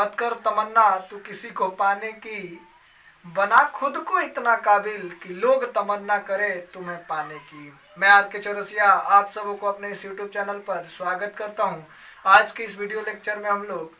मत कर तमन्ना तू किसी को पाने की, बना खुद को इतना काबिल कि लोग तमन्ना करे तुम्हें पाने की। मैं आर के चौरसिया आप सबों को अपने इस यूट्यूब चैनल पर स्वागत करता हूं। आज के इस वीडियो लेक्चर में हम लोग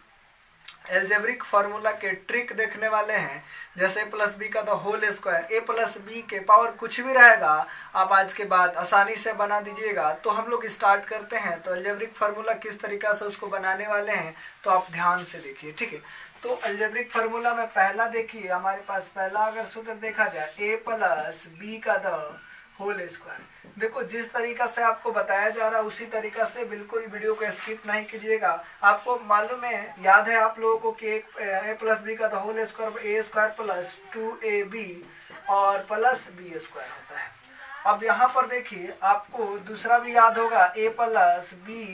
एल्जेब्रिक फार्मूला के ट्रिक देखने वाले हैं। जैसे a प्लस बी का the whole square, a plus B के पावर कुछ भी रहेगा आप आज के बाद आसानी से बना दीजिएगा। तो हम लोग स्टार्ट करते हैं। तो एल्जेब्रिक फार्मूला किस तरीका से उसको बनाने वाले हैं तो आप ध्यान से देखिए, ठीक है। तो एल्जेब्रिक फार्मूला में पहला देखिए, हमारे पास पहला अगर सूत्र देखा जाए a प्लस बी का द होल स्क्वायर। देखो जिस तरीका से आपको बताया जा रहा है उसी तरीका से बिल्कुल वीडियो को स्किप नहीं कीजिएगा। आपको मालूम है, याद है आप लोगों को कि ए प्लस बी का होल स्क्वायर ए स्क्वायर प्लस 2ab और प्लस बी स्क्वायर होता है। अब यहाँ पर देखिए आपको दूसरा भी याद होगा a प्लस बी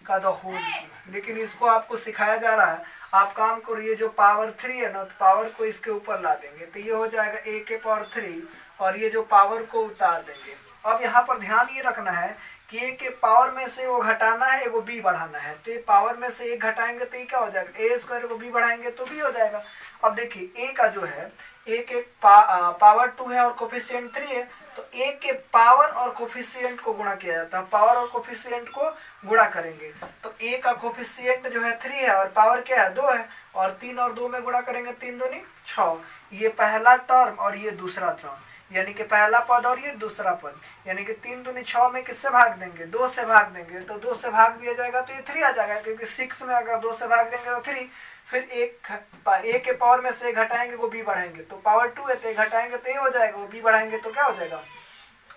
का होल क्यूब, लेकिन इसको आपको सिखाया जा रहा है। आप काम करो, ये जो पावर 3 है ना, तो पावर को इसके ऊपर ला देंगे तो ये हो जाएगा a के पावर 3 और ये जो पावर को उतार देंगे। अब यहाँ पर ध्यान ये रखना है कि a के पावर में से वो घटाना है, एगो b बढ़ाना है। तो ये पावर में से एक घटाएंगे तो ये क्या हो जाएगा, a स्क्वायर को b बढ़ाएंगे तो b हो जाएगा। अब देखिए a का जो है a के पावर 2 है और कोफिशिएंट 3 है, तो a के पावर और कोफिशिएंट को गुणा किया जाता है। पावर और कोफिशिएंट को गुणा करेंगे तो a का कोफिशिएंट जो है 3 है और पावर क्या है 2 है, और 3 और 2 में गुणा करेंगे 3 दूनी 6। ये पहला टर्म और ये दूसरा टर्म, यानी कि पहला पद और ये दूसरा पद, यानी कि 3 दूनी 6 में किससे भाग देंगे, 2 से भाग देंगे। तो 2 से भाग दिया जाएगा तो ये 3 आ जाएगा, क्योंकि 6 में अगर 2 से भाग देंगे तो 3। फिर a के पावर में से घटाएंगे वो b बढ़ाएंगे, तो पावर 2 है तो घटाएंगे तो ये हो जाएगा, वो b बढ़ाएंगे तो क्या हो जाएगा,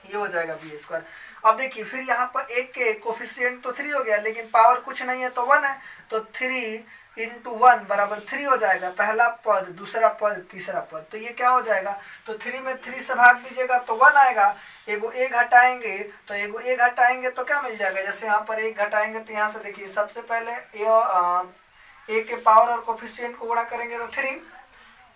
ये हो जाएगा बी स्क्वायर। अब देखिए फिर यहाँ पर एक के कोफिशिएंट तो 3 हो गया, लेकिन पावर कुछ नहीं है तो 1 है, तो 3 इंटू 1 बराबर 3 हो जाएगा। पहला पद, दूसरा पद, तीसरा पद, तो ये क्या हो जाएगा, तो 3 में 3 से भाग दीजिएगा तो 1 आएगा। एगो a घटाएंगे तो एगो a घटाएंगे तो क्या मिल जाएगा, जैसे यहाँ पर एक घटाएंगे तो यहाँ से देखिए सबसे पहले a के पावर और कोफिशिएंट को गुणा करेंगे तो 3,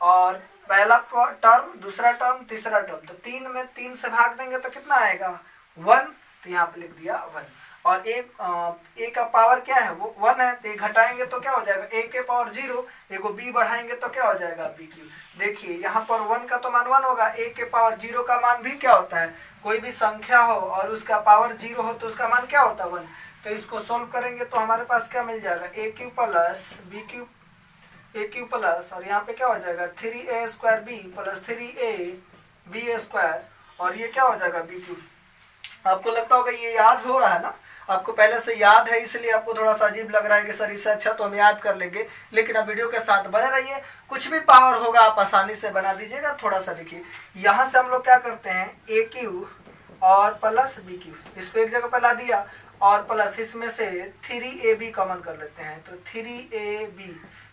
और पहला टर्म, दूसरा टर्म, तीसरा टर्म, तो 3 में 3 से भाग देंगे तो कितना आएगा 1, तो यहाँ पे लिख दिया 1। और a का पावर क्या है वो 1 है, तो घटाएंगे तो क्या हो जाएगा a के पावर 0, एगो b बढ़ाएंगे तो क्या हो जाएगा b क्यूब। देखिए यहाँ पर 1 का तो मान 1 होगा, a के पावर 0 का मान भी क्या होता है, कोई भी संख्या हो और उसका पावर 0 हो तो उसका मान क्या होता है 1। तो इसको सोल्व करेंगे तो हमारे पास क्या मिल जाएगा, a cube plus b cube, a cube plus, और यहाँ पे क्या हो जाएगा 3a square b plus 3a b square, और ये क्या हो जाएगा b क्यूब। आपको लगता होगा ये याद हो रहा है ना, आपको पहले से याद है, इसलिए आपको थोड़ा सा अजीब लग रहा है कि सर इससे अच्छा तो हम याद कर लेंगे, लेकिन अब वीडियो के साथ बने रहिए। कुछ भी पावर होगा आप आसानी से बना दीजिएगा। थोड़ा सा देखिए यहाँ से हम लोग क्या करते हैं, a क्यूब और प्लस b क्यूब, इसको एक जगह पर ला दिया और प्लस इसमें से 3ab कॉमन कर लेते हैं, तो 3ab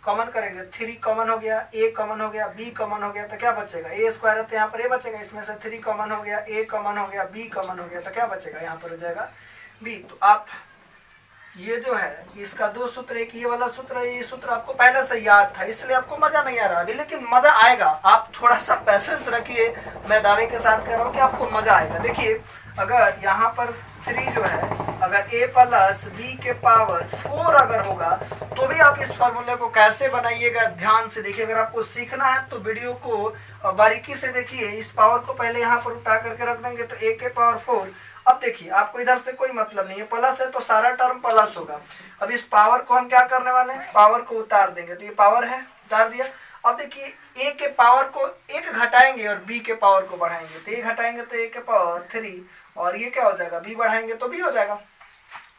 कॉमन करेंगे, 3 कॉमन हो गया, a कॉमन हो गया, b कॉमन हो गया, तो क्या बचेगा a स्क्वायर है तो यहाँ पर a बचेगा, इसमें से 3 कॉमन हो गया, a कॉमन हो गया, b कॉमन हो गया, तो क्या बचेगा यहाँ पर हो जाएगा b। तो आप ये जो है इसका 2 सूत्र, एक ये वाला सूत्र है, ये सूत्र आपको पहले से याद था, इसलिए आपको मजा नहीं आ रहा अभी, लेकिन मजा आएगा। आप थोड़ा सा पेशेंस रखिए, मैं दावे के साथ कह रहा हूँ कि आपको मजा आएगा। देखिए अगर यहाँ पर 3 जो है, अगर a प्लस b के पावर 4 अगर होगा तो भी आप इस फार्मूले को कैसे बनाइएगा ध्यान से देखिए। अगर आपको सीखना है तो वीडियो को बारीकी से देखिए। इस पावर को पहले यहाँ पर उठा करके रख देंगे तो a के पावर 4। अब देखिए आपको इधर से कोई मतलब नहीं है, प्लस है तो सारा टर्म प्लस होगा। अब इस पावर को हम क्या करने वाले हैं, पावर को उतार देंगे, तो ये पावर है, उतार दिया। अब देखिए a के पावर को 1 घटाएंगे और b के पावर को बढ़ाएंगे, तो 1 घटाएंगे तो a के पावर 3, और ये क्या हो जाएगा b बढ़ाएंगे तो b हो जाएगा।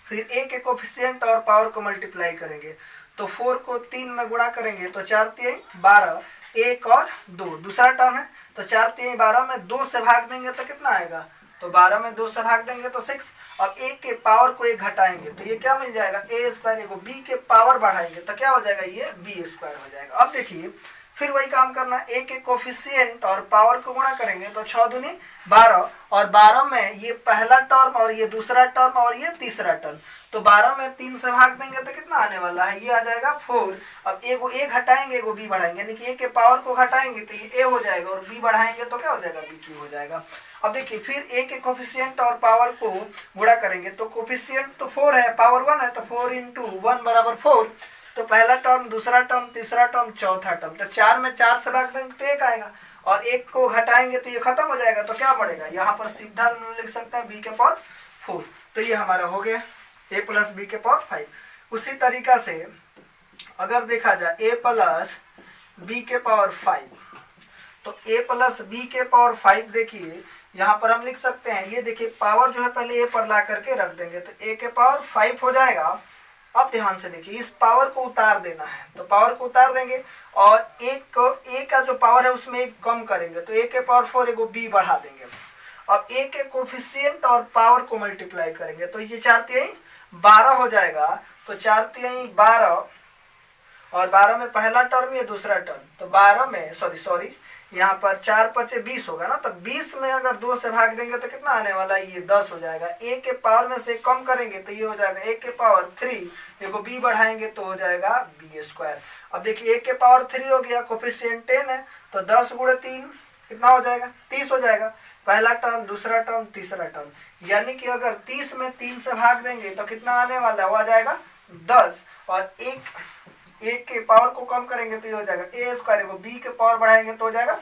फिर a के कोफिशिएंट और पावर को मल्टीप्लाई करेंगे, तो 4 को 3 में गुणा करेंगे तो 4 3 12, 1 और 2 दूसरा टर्म है, तो 4 3 12 में 2 से भाग देंगे तो कितना आएगा, तो 12 में 2 से भाग देंगे तो 6। अब a के पावर को 1 घटाएंगे तो ये क्या मिल जाएगा a स्क्वायर, एगो b के पावर बढ़ाएंगे तो क्या हो जाएगा, ये b स्क्वायर हो जाएगा। अब देखिए फिर वही काम करना, a के कोफिशिएंट और पावर को गुणा करेंगे तो 6 दूनी 12, और 12 में ये पहला टर्म और ये दूसरा टर्म और ये तीसरा टर्म, तो 12 में 3 से भाग देंगे तो कितना आने वाला है, ये आ जाएगा 4। अब एगो a घटाएंगे, एगो b बढ़ाएंगे, यानी कि a के पावर को घटाएंगे तो ये a हो जाएगा, और b बढ़ाएंगे तो क्या हो जाएगा, b क्यूब हो जाएगा। अब देखिए फिर a के कोफिशिएंट और पावर को गुणा करेंगे, तो कोफिशिएंट तो 4 है, पावर 1 है, तो 4 इंटू 1 बराबर 4, तो पहला टर्म, दूसरा टर्म, तीसरा टर्म, चौथा टर्म, तो 4 में 4 से भाग देंगे तो 1 आएगा, और 1 को घटाएंगे तो ये खत्म हो जाएगा, तो क्या बढ़ेगा, यहाँ पर सीधा लिख सकते हैं b के पावर 4। तो ये हमारा हो गया a प्लस b के पावर 5। उसी तरीका से अगर देखा जाए a प्लस b के पावर 5, तो a प्लस b के पावर 5 देखिए यहाँ पर हम लिख सकते हैं, ये देखिए पावर जो है पहले a पर ला करके रख देंगे तो a के पावर 5 हो जाएगा। अब ध्यान से देखिए, इस पावर को उतार देना है, तो पावर को उतार देंगे और a का जो पावर है उसमें 1 कम करेंगे तो a के पावर 4 एगो b बढ़ा देंगे। अब a के कोफिशिएंट और पावर को मल्टीप्लाई करेंगे तो ये 4 तिहाई 12 हो जाएगा, तो 4 तिहाई 12 और 12 में पहला टर्म ये दूसरा टर्म, तो 12 में सॉरी यहाँ पर 4 पचे 20 होगा ना, तो 20 में अगर 2 से भाग देंगे तो कितना आने वाला है, ये 10 हो जाएगा। a के पावर में से कम करेंगे तो ये हो जाएगा a के पावर 3, एगो b बढ़ाएंगे तो हो जाएगा b स्क्वायर। अब देखिए a के पावर 3 हो गया, कोफिशिएंट 10 है, तो 10 गुणे 3 कितना हो जाएगा, 30 हो जाएगा। पहला टर्म, दूसरा टर्म, तीसरा टर्म, यानी कि अगर 30 में 3 से भाग देंगे तो कितना आने वाला है, वो आ जाएगा 10, और एक के पावर को कम करेंगे तो ये हो जाएगा a स्क्वायर, को b के पावर बढ़ाएंगे तो हो जाएगा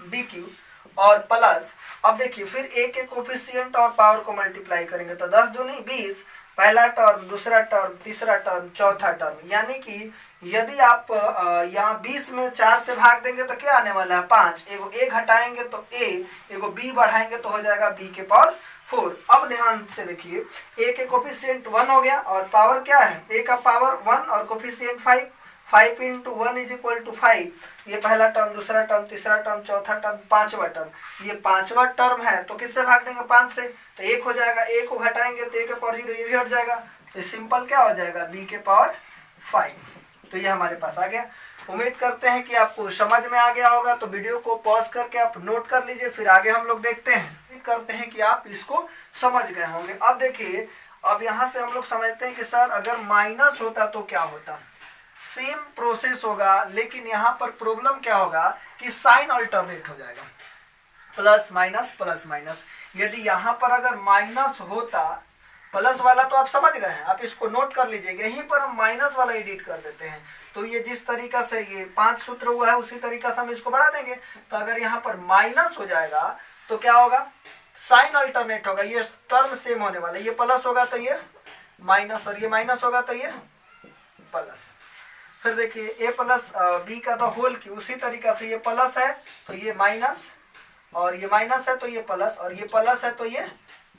b क्यूब, और प्लस अब देखिए फिर a के कोफिशिएंट और पावर को मल्टीप्लाई करेंगे तो 10 दूनी 20, पहला टर्म, दूसरा टर्म, तीसरा टर्म, चौथा टर्म, यानी कि यदि आप यहाँ 20 में 4 से भाग देंगे तो क्या आने वाला है 5, एगो a घटाएंगे तो a, एगो b बढ़ाएंगे तो हो जाएगा b के पावर 4। अब ध्यान से देखिए, a के कोफिशिएंट 1 हो गया और पावर क्या है, a का पावर 1 और coefficient 5, 5 into 1 is equal to 5, ये पहला टर्म, दूसरा टर्म, तीसरा टर्म, चौथा टर्म, पांचवा टर्म, ये पांचवा टर्म है तो किससे भाग देंगे 5 से, तो 1 हो जाएगा, a को घटाएंगे तो a के पावर 0, ये भी हट जाएगा, तो सिंपल क्या हो जाएगा b के पावर 5। तो ये हमारे पास आ गया। उम्मीद करते हैं कि आपको समझ में आ गया होगा, तो वीडियो को पॉज करके आप नोट कर लीजिए, फिर आगे हम लोग देखते हैं। उम्मीद करते हैं कि आप इसको समझ गए होंगे। अब देखिए, अब यहाँ से हम लोग समझते हैं कि सर अगर माइनस होता तो क्या होता, सेम प्रोसेस होगा, लेकिन यहाँ पर प्रॉब्लम क्या होगा कि साइन अल्टरनेट हो जाएगा, प्लस माइनस प्लस माइनस। यदि यहाँ पर अगर माइनस होता, प्लस वाला तो आप समझ गए हैं, आप इसको नोट कर लीजिएगा, यहीं पर हम माइनस वाला एडिट कर देते हैं। तो ये जिस तरीका से ये 5 सूत्र हुआ है उसी तरीका से हम इसको बढ़ा देंगे। तो अगर यहाँ पर माइनस हो जाएगा तो क्या होगा, साइन अल्टरनेट होगा, ये टर्म सेम होने वाला है, ये प्लस होगा तो ये माइनस, और ये माइनस होगा तो ये प्लस। फिर देखिए a प्लस b का द होल की, उसी तरीका से ये प्लस है तो ये माइनस, और ये माइनस है तो ये प्लस, और ये प्लस है तो ये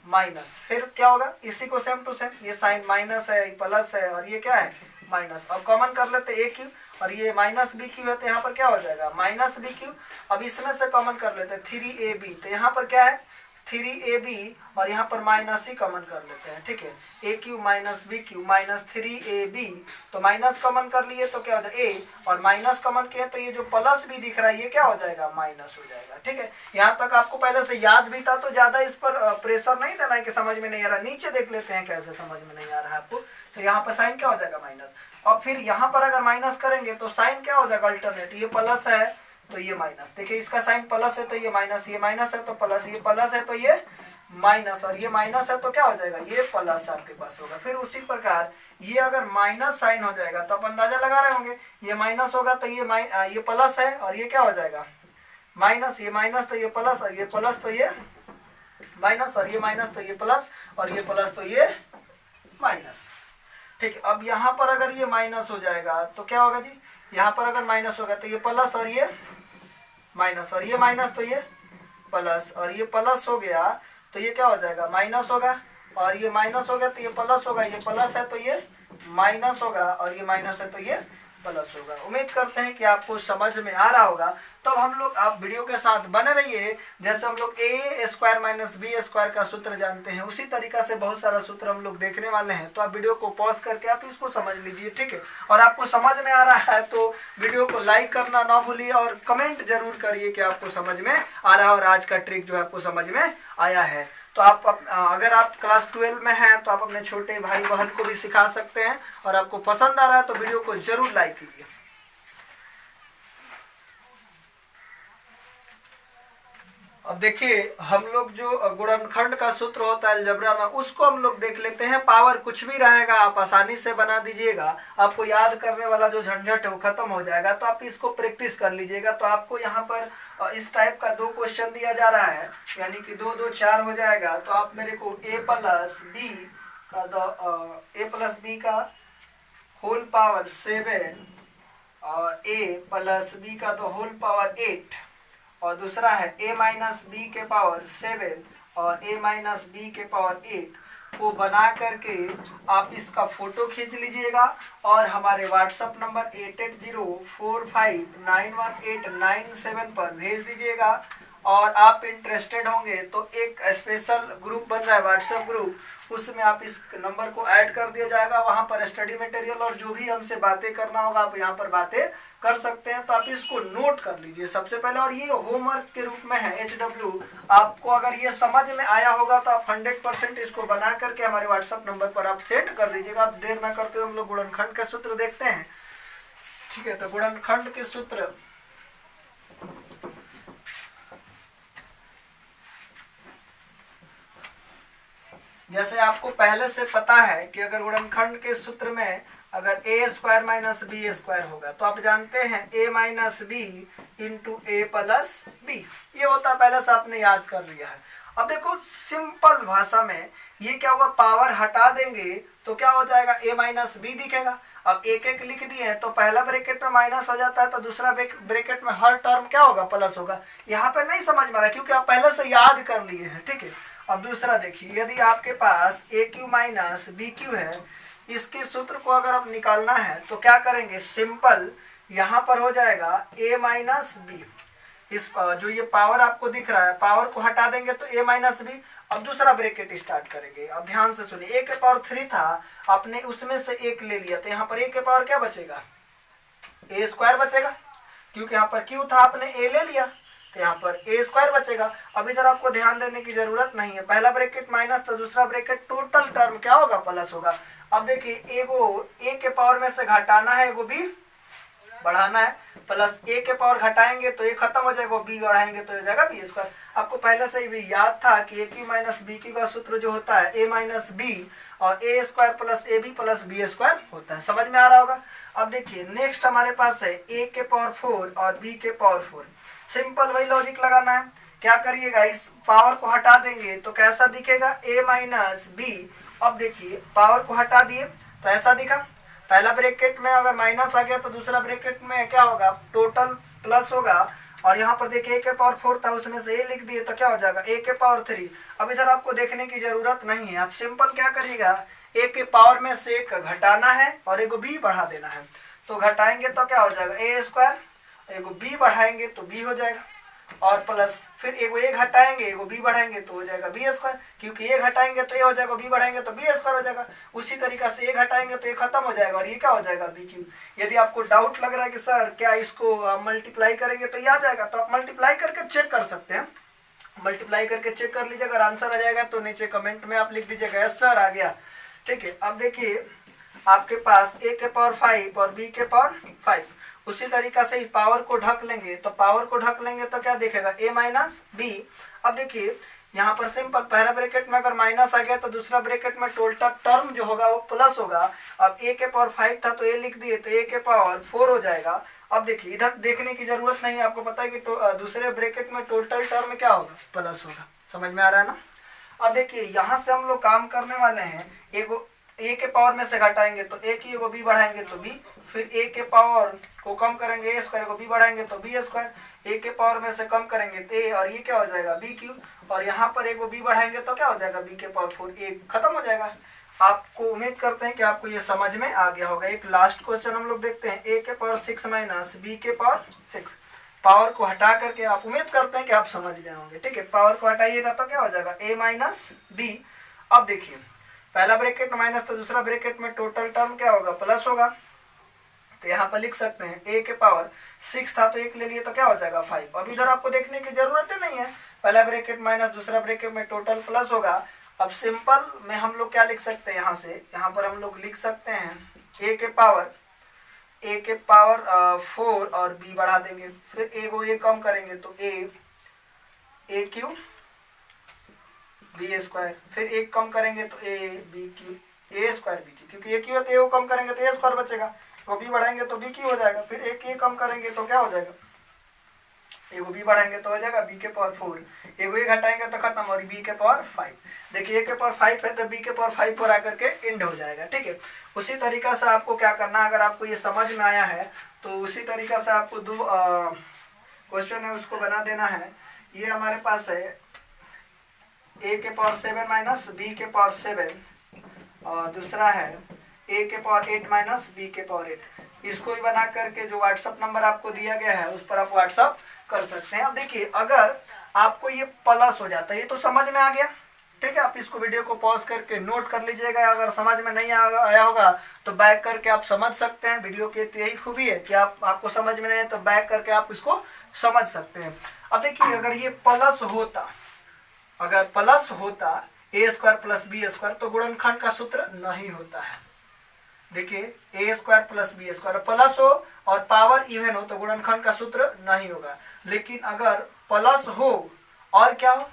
माइनस। फिर क्या होगा, इसी को सेम टू सेम, ये साइन माइनस है, ये प्लस है, और ये क्या है माइनस। अब कॉमन कर लेते a क्यूब, और ये माइनस b क्यूब है तो यहाँ पर क्या हो जाएगा माइनस b क्यूब। अब इसमें से कॉमन कर लेते हैं 3ab, तो यहाँ पर क्या है 3ab, और यहाँ पर माइनस ही कॉमन कर लेते हैं, ठीक है, a cube minus b cube minus 3ab, तो माइनस कॉमन कर लिए तो क्या हो जाएगा a, और माइनस कॉमन किया तो ये जो प्लस भी दिख रहा है ये क्या हो जाएगा माइनस हो जाएगा, ठीक है। यहाँ तक आपको पहले से याद भी था, तो ज्यादा इस पर प्रेशर नहीं देना है कि समझ में नहीं आ रहा। नीचे देख लेते हैं कैसे समझ में नहीं आ रहा है आपको। तो यहाँ पर साइन क्या हो जाएगा माइनस, और फिर यहाँ पर अगर माइनस करेंगे तो साइन क्या हो जाएगा अल्टरनेट, ये प्लस है तो ये माइनस, देखिए इसका साइन प्लस है तो ये माइनस, ये माइनस है तो प्लस, ये प्लस है तो ये माइनस, और ये माइनस है तो क्या हो जाएगा ये प्लस आपके पास होगा। फिर उसी प्रकार ये अगर माइनस साइन हो जाएगा तो आप अंदाजा लगा रहे होंगे, ये माइनस होगा तो ये प्लस है, और ये क्या हो जाएगा माइनस, ये माइनस तो ये प्लस, और ये प्लस तो ये माइनस, और ये माइनस तो ये प्लस, और ये प्लस तो ये माइनस, ठीक है। अब यहाँ पर अगर ये माइनस हो जाएगा तो क्या होगा जी, यहाँ पर अगर माइनस होगा तो ये प्लस और ये माइनस, और ये माइनस तो ये प्लस, और ये प्लस हो गया तो ये क्या हो जाएगा माइनस होगा, और ये माइनस हो गया तो ये प्लस होगा, ये प्लस है तो ये माइनस होगा, और ये माइनस है तो ये प्लस होगा। उम्मीद करते हैं कि आपको समझ में आ रहा होगा। तो हम लोग आप वीडियो के साथ बने रहिए। जैसे हम लोग a square minus B square का सूत्र जानते हैं, उसी तरीका से बहुत सारा सूत्र हम लोग देखने वाले हैं। तो आप वीडियो को पॉज करके आप इसको समझ लीजिए, ठीक है। और आपको समझ में आ रहा है तो वीडियो को लाइक करना ना भूलिए, और कमेंट जरूर करिए कि आपको समझ में आ रहा है और आज का ट्रिक जो है आपको समझ में आया है। तो आप अगर आप क्लास 12 में हैं तो आप अपने छोटे भाई बहन को भी सिखा सकते हैं, और आपको पसंद आ रहा है तो वीडियो को जरूर लाइक कीजिए। अब देखिए हम लोग जो गुणनखंड का सूत्र होता है अलजेब्रा में, उसको हम लोग देख लेते हैं। पावर कुछ भी रहेगा आप आसानी से बना दीजिएगा, आपको याद करने वाला जो झंझट है वो खत्म हो जाएगा। तो आप इसको प्रैक्टिस कर लीजिएगा। तो आपको यहाँ पर इस टाइप का 2 क्वेश्चन दिया जा रहा है, यानी कि 2 2 4 हो जाएगा। तो आप मेरे को a प्लस बी का होल पावर 7 और a प्लस बी का तो होल पावर 8, और दूसरा है a माइनस बी के पावर 7 और a माइनस बी के पावर 8 को बना करके आप इसका फोटो खींच लीजिएगा और हमारे व्हाट्सएप नंबर 8804591897 पर भेज दीजिएगा। और आप इंटरेस्टेड होंगे तो एक स्पेशल ग्रुप बन रहा है व्हाट्सएप ग्रुप, उसमें आप इस नंबर को ऐड कर दिया जाएगा। वहां पर स्टडी मटेरियल और जो भी हमसे बातें करना होगा आप यहाँ पर बातें कर सकते हैं। तो आप इसको नोट कर लीजिए सबसे पहले, और ये होमवर्क के रूप में है HW। आपको अगर ये समझ में आया होगा तो आप 100% इसको बना करके हमारे व्हाट्सएप नंबर पर आप सेंड कर दीजिएगा। आप देर ना करते हुए हम लोग गुणनखंड के सूत्र देखते हैं। ठीक है, तो गुणनखंड के सूत्र जैसे आपको पहले से पता है कि अगर गुणनखंड के सूत्र में अगर a square minus B square होगा तो आप जानते हैं a minus B into A plus B, ये होता पहले से आपने याद कर लिया है। अब देखो सिंपल भाषा में ये क्या हुआ, पावर हटा देंगे तो क्या हो जाएगा, a माइनस बी दिखेगा। अब एक एक लिख दिए हैं तो पहला ब्रैकेट में माइनस हो जाता है तो दूसरा ब्रैकेट में हर टर्म क्या होगा, प्लस होगा। यहाँ पे नहीं समझ में आ रहा क्योंकि आप पहले से याद कर लिए हैं। ठीक है, अब दूसरा देखिए, यदि आपके पास ए क्यू माइनस बी क्यू है, इसके सूत्र को अगर आप निकालना है तो क्या करेंगे, सिंपल यहाँ पर हो जाएगा a माइनस बी। इस जो ये पावर आपको दिख रहा है, पावर को हटा देंगे तो a माइनस बी। अब दूसरा ब्रैकेट स्टार्ट करेंगे। अब ध्यान से सुनिए, a के पावर 3 था, आपने उसमें से 1 ले लिया तो यहाँ पर a के पावर क्या बचेगा, a स्क्वायर बचेगा, क्योंकि यहाँ पर q था आपने a ले लिया तो यहाँ पर a स्क्वायर बचेगा। अब इधर आपको ध्यान देने की जरूरत नहीं है, पहला ब्रैकेट माइनस तो दूसरा ब्रैकेट टोटल टर्म क्या होगा, प्लस होगा। अब देखिए एगो a के पावर में से घटाना है, एगो b बढ़ाना है, प्लस a के पावर घटाएंगे तो a खत्म हो जाएगा, b बढ़ाएंगे तो हो जाएगा b स्क्वायर। आपको पहले से ही भी याद था कि a की माइनस बी की का सूत्र जो होता है a माइनस बी और a square plus A B plus B square होता है। समझ में आ रहा होगा। अब देखिए नेक्स्ट हमारे पास है a के पावर 4 और b के पावर 4। सिंपल वही लॉजिक लगाना है। क्या करिएगा, इस पावर को हटा देंगे तो कैसा दिखेगा, a माइनस बी। अब देखिए पावर को हटा दिए तो ऐसा दिखा, पहला ब्रैकेट में अगर माइनस आ गया तो दूसरा ब्रैकेट में क्या होगा, टोटल प्लस होगा। और यहाँ पर देखिए a के पावर 4 था, उसमें से a लिख दिए तो क्या हो जाएगा, a के पावर 3। अब इधर आपको देखने की जरूरत नहीं है, आप सिंपल क्या करिएगा, a के पावर में से 1 घटाना है और एगो b बढ़ा देना है। तो घटाएंगे तो क्या हो जाएगा, a स्क्वायर, एगो b बढ़ाएंगे तो b हो जाएगा, और प्लस फिर एगो a घटाएंगे एगो b बढ़ाएंगे तो हो जाएगा b स्क्वायर, क्योंकि a घटाएंगे तो a हो जाएगा, b बढ़ाएंगे तो b स्क्वायर हो जाएगा। उसी तरीका से a घटाएंगे तो a खत्म हो जाएगा और ये क्या हो जाएगा, b क्यूब। यदि आपको डाउट लग रहा है कि सर क्या इसको मल्टीप्लाई करेंगे तो ये आ जाएगा, तो आप मल्टीप्लाई करके चेक कर सकते हैं। मल्टीप्लाई करके चेक कर लीजिए, अगर आंसर आ जाएगा तो नीचे कमेंट में आप लिख दीजिएगा यस सर आ गया। ठीक है, अब देखिए आपके पास a के पावर 5 और b के पावर 5, उसी तरीका से पावर को ढक लेंगे तो पावर को ढक लेंगे तो क्या दिखेगा, a माइनस बी। अब देखिए यहाँ पर सिंपल पहला ब्रैकेट में अगर माइनस आ गया तो दूसरा ब्रैकेट में टोटल टर्म जो होगा वो प्लस होगा। अब a के पावर 5 था तो a लिख दिए तो a के पावर 4 हो जाएगा। अब देखिए इधर देखने की जरूरत नहीं है, आपको पता है कि दूसरे ब्रैकेट में टोटल टर्म क्या होगा, प्लस होगा। समझ में आ रहा है ना। अब देखिए यहाँ से हम लोग काम करने वाले हैं, एगो a के पावर में से घटाएंगे तो a की एगो b बढ़ाएंगे तो b, फिर a के पावर को कम करेंगे a स्क्वायर को b बढ़ाएंगे तो b स्क्वायर, a के पावर में से कम करेंगे तो a और ये क्या हो जाएगा b क्यूब, और यहाँ पर एगो b बढ़ाएंगे तो क्या हो जाएगा b के पावर 4, a खत्म हो जाएगा। आपको उम्मीद करते हैं कि आपको ये समझ में आ गया होगा। एक लास्ट क्वेश्चन हम लोग देखते हैं, a के पावर 6 माइनस b के पावर 6। पावर को हटा करके आप उम्मीद करते हैं कि आप समझ गए होंगे। ठीक है, पावर को हटाइएगा तो क्या हो जाएगा, a माइनस b। अब देखिए पहला ब्रैकेट माइनस तो दूसरा ब्रैकेट में टोटल टर्म क्या होगा, प्लस होगा। तो यहाँ पर लिख सकते हैं a के पावर 6 था तो 1 ले लिए तो क्या हो जाएगा 5। अब इधर आपको देखने की जरूरत ही नहीं है, पहला ब्रैकेट माइनस दूसरा ब्रैकेट में टोटल प्लस होगा। अब सिंपल में हम लोग क्या लिख सकते हैं, यहाँ पर हम लोग लिख सकते हैं a के पावर 4 और b बढ़ा देंगे, फिर a को a कम करेंगे तो ए क्यू बी स्क्वायर, फिर एक कम करेंगे तो A B Q, A square B Q, क्योंकि ए क्यू है तो ए को कम करेंगे तो ए स्क्वायर बचेगा, तो बी बढ़ाएंगे तो बी क्यू हो जाएगा, फिर एक ए कम करेंगे तो क्या हो जाएगा, एगो बी बढ़ाएंगे तो हो जाएगा बी के पावर 4, एगो ए घटाएंगे तो खत्म, और बी के पावर 5। देखिए ए के पावर 5 है तो बी के पावर 5 पर आकर के एंड हो जाएगा। ठीक है, उसी तरीका से आपको क्या करना है, अगर आपको ये समझ में आया है तो उसी तरीका से आपको दो क्वेश्चन है उसको बना देना है। ये हमारे पास है ए के पावर 7 माइनस बी के पावर 7, और दूसरा है ए के पावर 8 माइनस बी के पावर 8। इसको भी बना करके जो व्हाट्सअप नंबर आपको दिया गया है उस पर आप व्हाट्सअप कर सकते हैं। अब देखिए अगर आपको ये प्लस हो जाता है, ये तो समझ में आ गया। ठीक है, आप इसको वीडियो को पॉज करके नोट कर लीजिएगा, अगर समझ में नहीं आया होगा तो बैक करके आप समझ सकते हैं। वीडियो की तो यही खूबी है कि आपको समझ में नहीं है तो बैक करके आप इसको समझ सकते हैं। अब देखिए अगर ये प्लस होता, अगर प्लस होता A square plus B square तो गुणनखंड का सूत्र नहीं होता है। देखिए A square plus B square plus हो और पावर इवन हो तो गुणनखंड का सूत्र नहीं होगा, लेकिन अगर प्लस हो और क्या हो,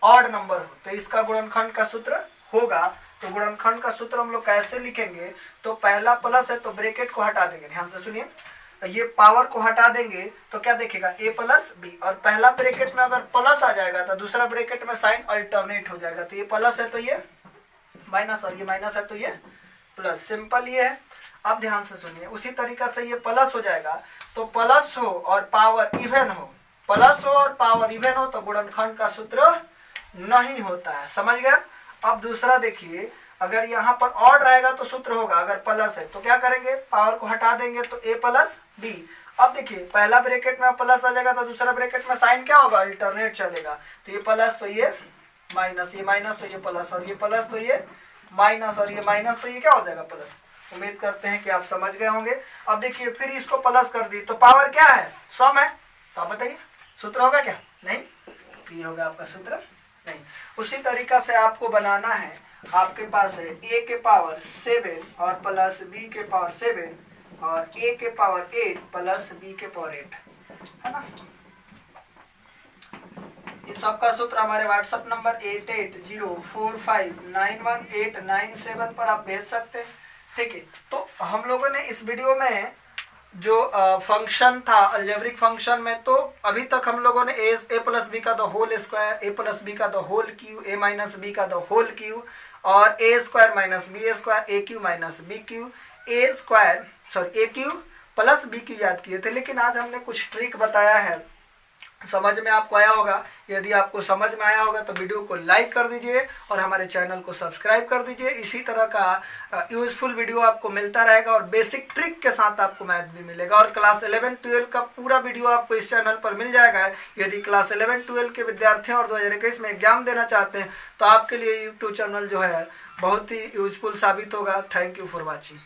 ऑड नंबर हो तो इसका गुणनखंड का सूत्र होगा। तो गुणनखंड का सूत्र हम लोग कैसे लिखेंगे, तो पहला प्लस है तो ब्रैकेट को हटा देंगे, ध्यान से सुनिए, ये पावर को हटा देंगे तो क्या देखेगा ए प्लस बी, और पहला ब्रैकेट में अगर प्लस आ जाएगा तो दूसरा ब्रैकेट में साइन अल्टरनेट हो जाएगा, तो ये प्लस है तो ये माइनस, और ये माइनस है तो ये प्लस, सिंपल ये है। अब ध्यान से सुनिए, उसी तरीका से ये प्लस हो जाएगा तो प्लस हो और पावर इवन हो, प्लस हो और पावर इवन हो तो गुणनखंड का सूत्र नहीं होता है, समझ गया। अब दूसरा देखिए, अगर यहाँ पर ऑड रहेगा तो सूत्र होगा, अगर प्लस है तो क्या करेंगे, पावर को हटा देंगे तो ए प्लस बी। अब देखिए पहला ब्रैकेट में प्लस आ जाएगा तो दूसरा ब्रैकेट में साइन क्या होगा, अल्टरनेट चलेगा, तो ये प्लस तो ये माइनस, ये माइनस तो ये प्लस, और ये प्लस तो ये माइनस, और ये माइनस तो ये क्या हो जाएगा प्लस। उम्मीद करते हैं कि आप समझ गए होंगे। अब देखिए फिर इसको प्लस कर दी तो पावर क्या है, सम है, तो आप बताइए सूत्र होगा क्या, नहीं, ये होगा आपका सूत्र नहीं। उसी तरीका से आपको बनाना है, आपके पास है ए के पावर 7 और प्लस बी के पावर 7 और ए के पावर 8 प्लस बी के पावर 8, है ना। इन सबका सूत्र हमारे व्हाट्सएप नंबर 8804591897 पर आप भेज सकते हैं। ठीक है, तो हम लोगों ने इस वीडियो में जो फंक्शन था अलजेब्रिक फंक्शन में, तो अभी तक हम लोगों ने ए प्लस बी का the whole square, A plus B का the whole cube, A minus B का द होल क्यू, और A square minus B square, A cube minus B Q, A cube plus B cube याद किए थे। लेकिन आज हमने कुछ ट्रिक बताया है, समझ में आपको आया होगा। यदि आपको समझ में आया होगा तो वीडियो को लाइक कर दीजिए और हमारे चैनल को सब्सक्राइब कर दीजिए। इसी तरह का यूजफुल वीडियो आपको मिलता रहेगा और बेसिक ट्रिक के साथ आपको मैथ भी मिलेगा, और क्लास 11-12 का पूरा वीडियो आपको इस चैनल पर मिल जाएगा। यदि क्लास 11-12 के विद्यार्थी और 2021 में एग्जाम देना चाहते हैं तो आपके लिए यूट्यूब चैनल जो है बहुत ही यूजफुल साबित होगा। Thank you for watching.